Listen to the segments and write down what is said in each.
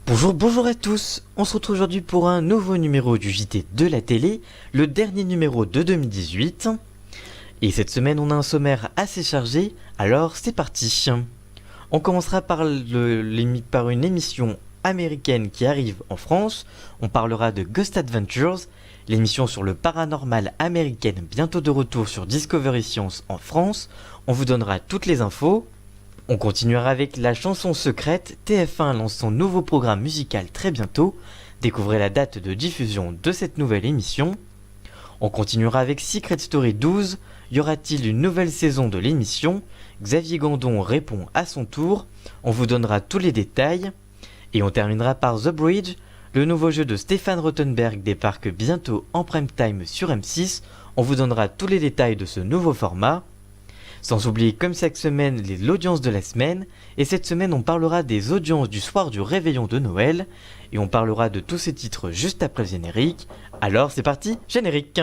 Bonjour à tous, on se retrouve aujourd'hui pour un nouveau numéro du JT de la télé, le dernier numéro de 2018. Et cette semaine on a un sommaire assez chargé, alors c'est parti. On commencera par une émission américaine qui arrive en France, on parlera de Ghost Adventures, l'émission sur le paranormal américaine bientôt de retour sur Discovery Science en France, on vous donnera toutes les infos. On continuera avec la chanson secrète, TF1 lance son nouveau programme musical très bientôt, découvrez la date de diffusion de cette nouvelle émission. On continuera avec Secret Story 12, y aura-t-il une nouvelle saison de l'émission? Xavier Gandon répond à son tour, on vous donnera tous les détails. Et on terminera par The Bridge, le nouveau jeu de Stéphane Rothenberg débarque bientôt en prime time sur M6, on vous donnera tous les détails de ce nouveau format. Sans oublier comme chaque semaine l'audience de la semaine, et cette semaine on parlera des audiences du soir du réveillon de Noël, et on parlera de tous ces titres juste après le générique. Alors c'est parti, générique.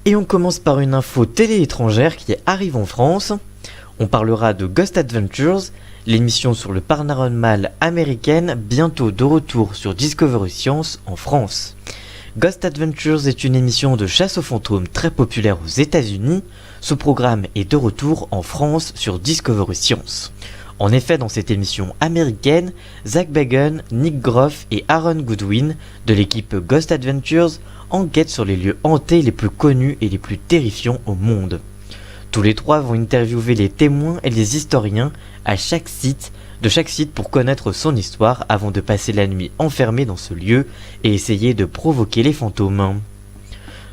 Et on commence par une info télé étrangère qui arrive en France. On parlera de Ghost Adventures, l'émission sur le paranormal américaine, bientôt de retour sur Discovery Science en France. Ghost Adventures est une émission de chasse aux fantômes très populaire aux États-Unis. Ce programme est de retour en France sur Discovery Science. En effet, dans cette émission américaine, Zach Bagan, Nick Groff et Aaron Goodwin de l'équipe Ghost Adventures enquêtent sur les lieux hantés les plus connus et les plus terrifiants au monde. Tous les trois vont interviewer les témoins et les historiens de chaque site pour connaître son histoire avant de passer la nuit enfermés dans ce lieu et essayer de provoquer les fantômes.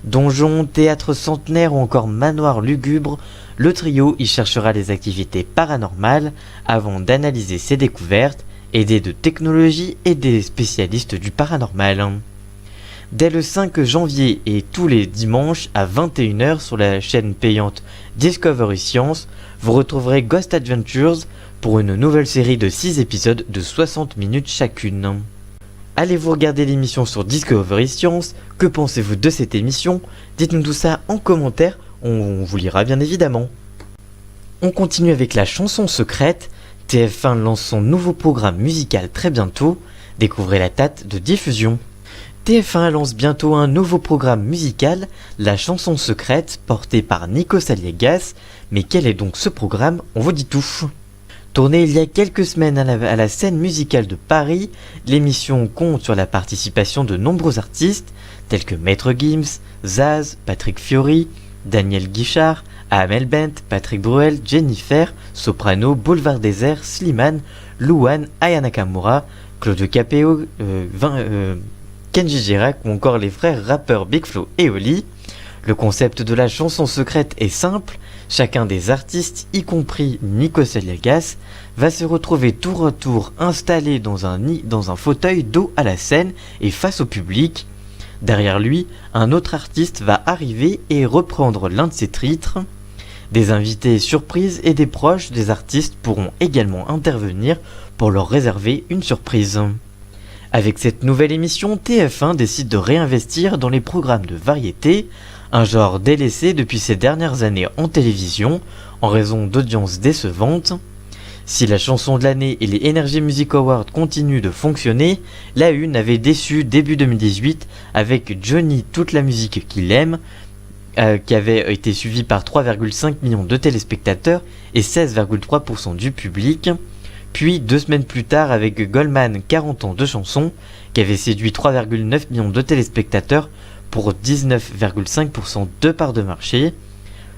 Donjon, théâtre centenaire ou encore manoir lugubre, le trio y cherchera les activités paranormales avant d'analyser ses découvertes, aidé de technologie et des spécialistes du paranormal. Dès le 5 janvier et tous les dimanches à 21h sur la chaîne payante Discovery Science, vous retrouverez Ghost Adventures pour une nouvelle série de 6 épisodes de 60 minutes chacune. Allez-vous regarder l'émission sur Discovery Science? Que pensez-vous de cette émission? Dites-nous tout ça en commentaire, on vous lira bien évidemment. On continue avec la chanson secrète. TF1 lance son nouveau programme musical très bientôt, découvrez la date de diffusion. TF1 lance bientôt un nouveau programme musical, la chanson secrète, portée par Nikos Aliagas. Mais quel est donc ce programme? On vous dit tout. Tournée il y a quelques semaines à la scène musicale de Paris, l'émission compte sur la participation de nombreux artistes, tels que Maître Gims, Zaz, Patrick Fiori, Daniel Guichard, Amel Bent, Patrick Bruel, Jennifer, Soprano, Boulevard Désert, Slimane, Louane, Aya Nakamura, Claude Capéo, Kenji Girac ou encore les frères rappeurs Big Flo et Oli. Le concept de la chanson secrète est simple, chacun des artistes, y compris Nikos Aliagas, va se retrouver tour à tour installé dans un fauteuil dos à la scène et face au public. Derrière lui, un autre artiste va arriver et reprendre l'un de ses titres. Des invités surprises et des proches des artistes pourront également intervenir pour leur réserver une surprise. Avec cette nouvelle émission, TF1 décide de réinvestir dans les programmes de variété, un genre délaissé depuis ces dernières années en télévision en raison d'audiences décevantes. Si la chanson de l'année et les Energy Music Awards continuent de fonctionner, la Une avait déçu début 2018 avec Johnny toute la musique qu'il aime, qui avait été suivi par 3,5 millions de téléspectateurs et 16,3% du public. Puis 2 semaines plus tard avec Goldman 40 ans de chansons, qui avait séduit 3,9 millions de téléspectateurs pour 19,5% de part de marché.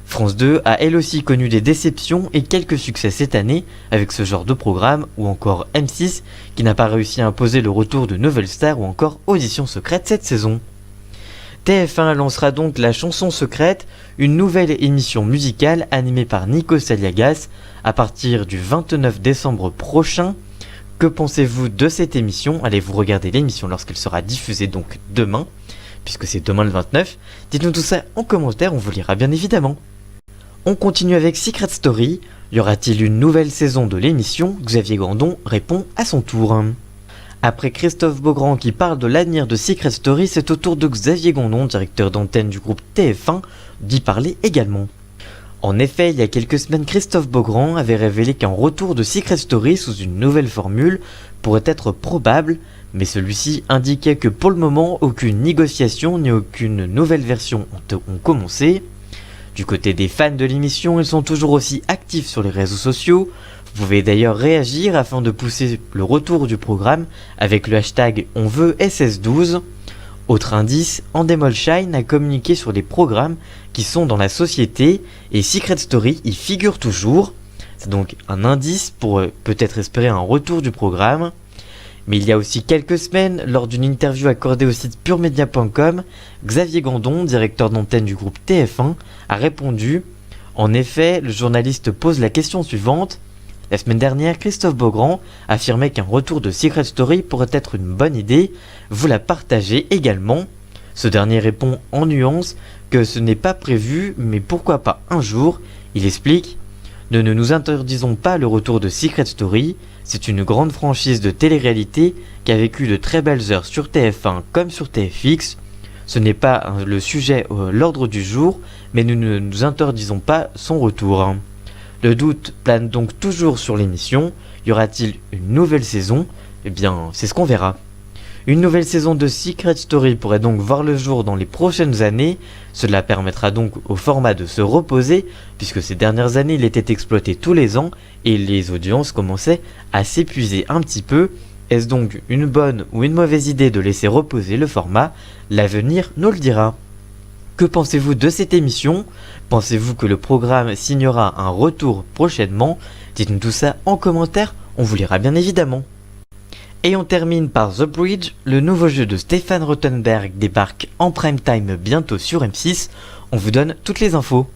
France 2 a elle aussi connu des déceptions et quelques succès cette année avec ce genre de programme, ou encore M6 qui n'a pas réussi à imposer le retour de nouvelles stars, ou encore Audition secrète cette saison. TF1 lancera donc la chanson secrète, une nouvelle émission musicale animée par Nikos Aliagas à partir du 29 décembre prochain. Que pensez-vous de cette émission? Allez-vous regarder l'émission lorsqu'elle sera diffusée donc demain, puisque c'est demain le 29. Dites-nous tout ça en commentaire, on vous lira bien évidemment. On continue avec Secret Story. Y aura-t-il une nouvelle saison de l'émission? Xavier Gandon répond à son tour. Après Christophe Beaugrand qui parle de l'avenir de Secret Story, c'est au tour de Xavier Gondon, directeur d'antenne du groupe TF1, d'y parler également. En effet, il y a quelques semaines, Christophe Beaugrand avait révélé qu'un retour de Secret Story sous une nouvelle formule pourrait être probable, mais celui-ci indiquait que pour le moment, aucune négociation ni aucune nouvelle version ont commencé. Du côté des fans de l'émission, ils sont toujours aussi actifs sur les réseaux sociaux. Vous pouvez d'ailleurs réagir afin de pousser le retour du programme avec le hashtag On veut SS12. Autre indice, Endemol Shine a communiqué sur les programmes qui sont dans la société et Secret Story y figure toujours. C'est donc un indice pour peut-être espérer un retour du programme. Mais il y a aussi quelques semaines, lors d'une interview accordée au site puremedia.com, Xavier Gondon, directeur d'antenne du groupe TF1, a répondu « En effet, le journaliste pose la question suivante. La semaine dernière, Christophe Beaugrand affirmait qu'un retour de Secret Story pourrait être une bonne idée. Vous la partagez également ?» Ce dernier répond en nuance que ce n'est pas prévu, mais pourquoi pas un jour. Il explique « Ne nous interdisons pas le retour de Secret Story. C'est une grande franchise de télé-réalité qui a vécu de très belles heures sur TF1 comme sur TFX. Ce n'est pas le sujet l'ordre du jour, mais nous ne nous interdisons pas son retour. » Le doute plane donc toujours sur l'émission. Y aura-t-il une nouvelle saison ? Eh bien, c'est ce qu'on verra. Une nouvelle saison de Secret Story pourrait donc voir le jour dans les prochaines années. Cela permettra donc au format de se reposer, puisque ces dernières années il était exploité tous les ans et les audiences commençaient à s'épuiser un petit peu. Est-ce donc une bonne ou une mauvaise idée de laisser reposer le format ? L'avenir nous le dira. Que pensez-vous de cette émission ? Pensez-vous que le programme signera un retour prochainement ? Dites-nous tout ça en commentaire, on vous lira bien évidemment. Et on termine par The Bridge, le nouveau jeu de Stéphane Rothenberg débarque en prime time bientôt sur M6. On vous donne toutes les infos.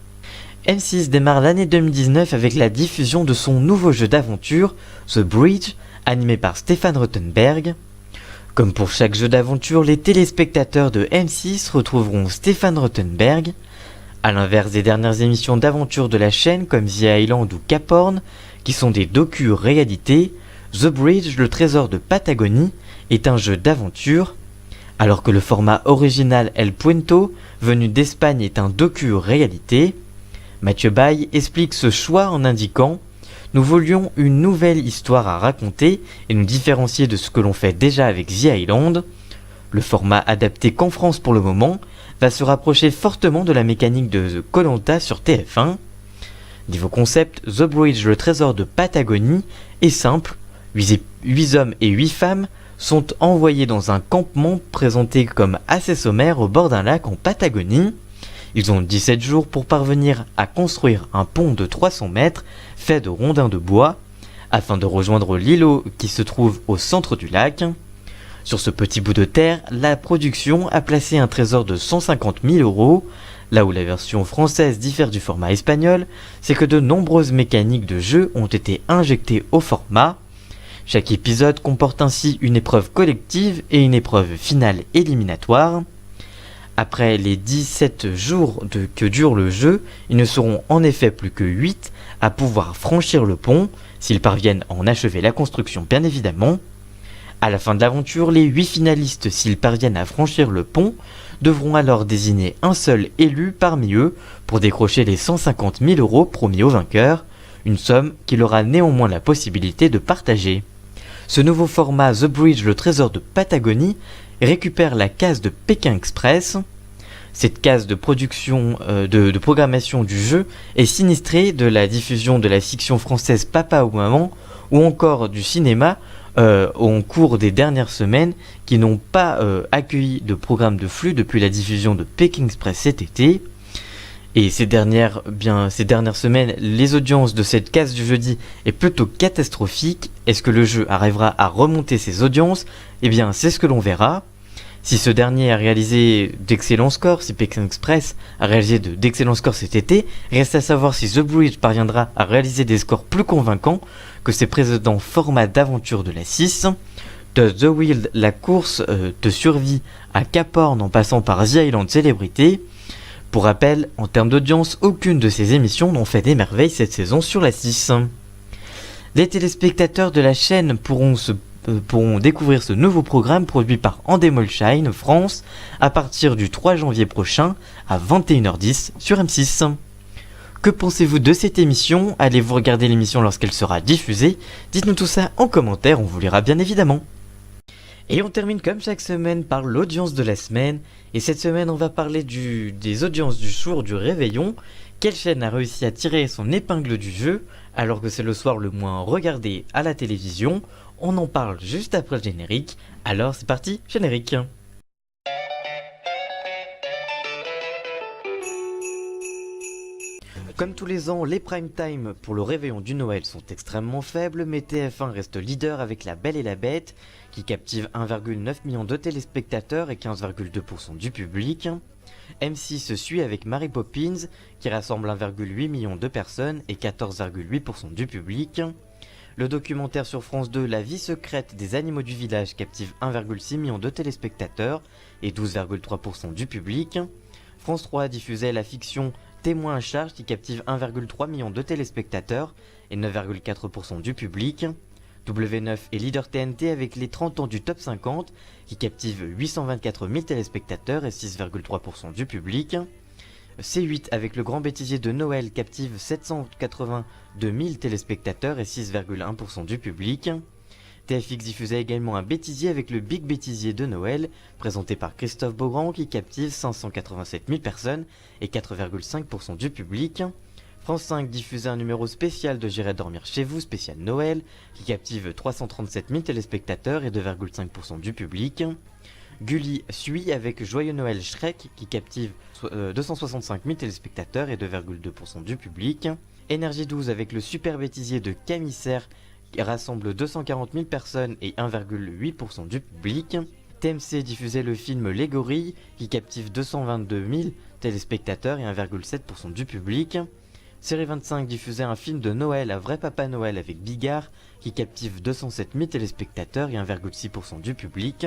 M6 démarre l'année 2019 avec la diffusion de son nouveau jeu d'aventure, The Bridge, animé par Stéphane Rothenberg. Comme pour chaque jeu d'aventure, les téléspectateurs de M6 retrouveront Stéphane Rothenberg. A l'inverse des dernières émissions d'aventure de la chaîne comme The Island ou Cap Horn, qui sont des docu-réalités, The Bridge, le trésor de Patagonie, est un jeu d'aventure. Alors que le format original El Puento, venu d'Espagne, est un docu-réalité. Mathieu Baye explique ce choix en indiquant « Nous voulions une nouvelle histoire à raconter et nous différencier de ce que l'on fait déjà avec The Island. Le format adapté qu'en France pour le moment va se rapprocher fortement de la mécanique de Koh-Lanta sur TF1. Niveau concept, The Bridge, le trésor de Patagonie, est simple. 8 hommes et 8 femmes sont envoyés dans un campement présenté comme assez sommaire au bord d'un lac en Patagonie. Ils ont 17 jours pour parvenir à construire un pont de 300 mètres fait de rondins de bois afin de rejoindre l'îlot qui se trouve au centre du lac. Sur ce petit bout de terre, la production a placé un trésor de 150 000 €. Là où la version française diffère du format espagnol, c'est que de nombreuses mécaniques de jeu ont été injectées au format. Chaque épisode comporte ainsi une épreuve collective et une épreuve finale éliminatoire. Après les 17 jours que dure le jeu, ils ne seront en effet plus que 8 à pouvoir franchir le pont, s'ils parviennent à en achever la construction bien évidemment. À la fin de l'aventure, les 8 finalistes, s'ils parviennent à franchir le pont, devront alors désigner un seul élu parmi eux pour décrocher les 150 000 € promis au vainqueur, une somme qu'il aura néanmoins la possibilité de partager. Ce nouveau format The Bridge, le trésor de Patagonie, récupère la case de Pékin Express. Cette case de production de programmation du jeu est sinistrée de la diffusion de la fiction française Papa ou Maman ou encore du cinéma au cours des dernières semaines qui n'ont pas accueilli de programme de flux depuis la diffusion de Pékin Express cet été. Et ces dernières semaines, les audiences de cette case du jeudi est plutôt catastrophique. Est-ce que le jeu arrivera à remonter ses audiences ? Eh bien, c'est ce que l'on verra. Si ce dernier a réalisé d'excellents scores, si Pékin Express a réalisé d'excellents scores cet été, reste à savoir si The Bridge parviendra à réaliser des scores plus convaincants que ses précédents formats d'aventure de la 6. De The Wild, la course de survie à Cap Horn en passant par The Island Célébrité. Pour rappel, en termes d'audience, aucune de ces émissions n'ont fait des merveilles cette saison sur la 6. Les téléspectateurs de la chaîne pourront pourront découvrir ce nouveau programme produit par Endemol Shine France à partir du 3 janvier prochain à 21h10 sur M6. Que pensez-vous de cette émission? Allez-vous regarder l'émission lorsqu'elle sera diffusée? Dites-nous tout ça en commentaire, on vous lira bien évidemment. Et on termine comme chaque semaine par l'audience de la semaine. Et cette semaine, on va parler des audiences du soir du réveillon. Quelle chaîne a réussi à tirer son épingle du jeu alors que c'est le soir le moins regardé à la télévision? On en parle juste après le générique. Alors c'est parti, générique. Comme tous les ans, les prime time pour le réveillon du Noël sont extrêmement faibles, mais TF1 reste leader avec La Belle et la Bête, qui captive 1,9 million de téléspectateurs et 15,2% du public. M6 suit avec Mary Poppins, qui rassemble 1,8 million de personnes et 14,8% du public. Le documentaire sur France 2, La vie secrète des animaux du village, captive 1,6 million de téléspectateurs et 12,3% du public. France 3 diffusait la fiction Témoin à charge qui captive 1,3 million de téléspectateurs et 9,4% du public. W9 est leader TNT avec les 30 ans du top 50 qui captive 824 000 téléspectateurs et 6,3% du public. C8 avec le grand bêtisier de Noël captive 782 000 téléspectateurs et 6,1% du public. TFX diffusait également un bêtisier avec le Big Bêtisier de Noël, présenté par Christophe Beaugrand qui captive 587 000 personnes et 4,5% du public. France 5 diffusait un numéro spécial de J'irai dormir chez vous, spécial Noël, qui captive 337 000 téléspectateurs et 2,5% du public. Gulli suit avec Joyeux Noël Shrek qui captive 265 000 téléspectateurs et 2,2% du public. Énergie 12 avec le super bêtisier de Camille Serre qui rassemble 240 000 personnes et 1,8% du public. TMC diffusait le film Les Gorilles qui captive 222 000 téléspectateurs et 1,7% du public. Série 25 diffusait un film de Noël à Vrai Papa Noël avec Bigard qui captive 207 000 téléspectateurs et 1,6% du public.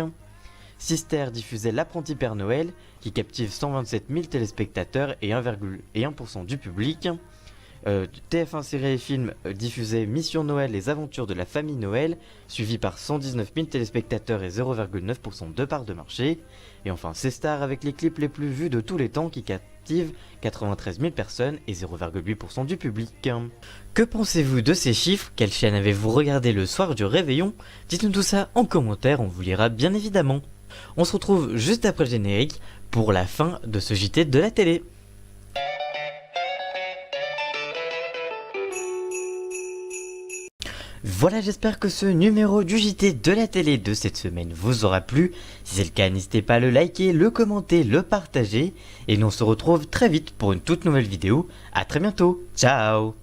Sister diffusait L'Apprenti Père Noël qui captive 127 000 téléspectateurs et 1,1% du public. TF1 Série et Film diffusait Mission Noël, les aventures de la famille Noël, suivi par 119 000 téléspectateurs et 0,9% de part de marché. Et enfin C'est Star avec les clips les plus vus de tous les temps qui captivent 93 000 personnes et 0,8% du public. Que pensez-vous de ces chiffres? Quelle chaîne avez-vous regardé le soir du réveillon? Dites-nous tout ça en commentaire, on vous lira bien évidemment. On se retrouve juste après le générique pour la fin de ce JT de la télé. Voilà, j'espère que ce numéro du JT de la télé de cette semaine vous aura plu. Si c'est le cas, n'hésitez pas à le liker, le commenter, le partager. Et nous on se retrouve très vite pour une toute nouvelle vidéo. A très bientôt, ciao!